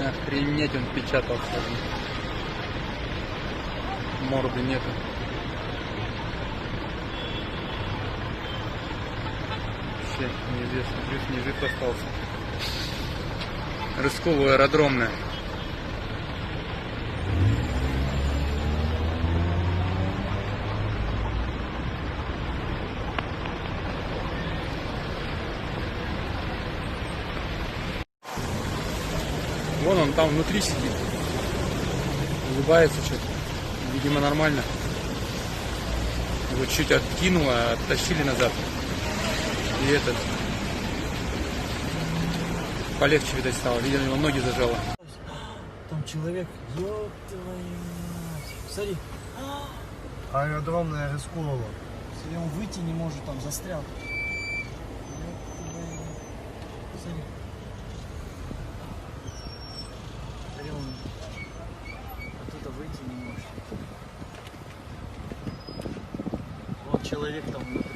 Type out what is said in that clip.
Охренеть, он печатался. Морды нету. Вообще неизвестно, жив не жив остался. Рыскова аэродромная. Вон он там внутри сидит. Улыбается что-то. Видимо, нормально. Его чуть откинуло, оттащили назад. И этот... Полегче, видать, стало. Видимо, его ноги зажало. Там человек. Ёб твою мать. Смотри. Аэродромная Рыскова. Смотри, он выйти не может, там застрял. Ёб твою. Смотри. Смотри, он оттуда выйти не может. Вот человек там внутри.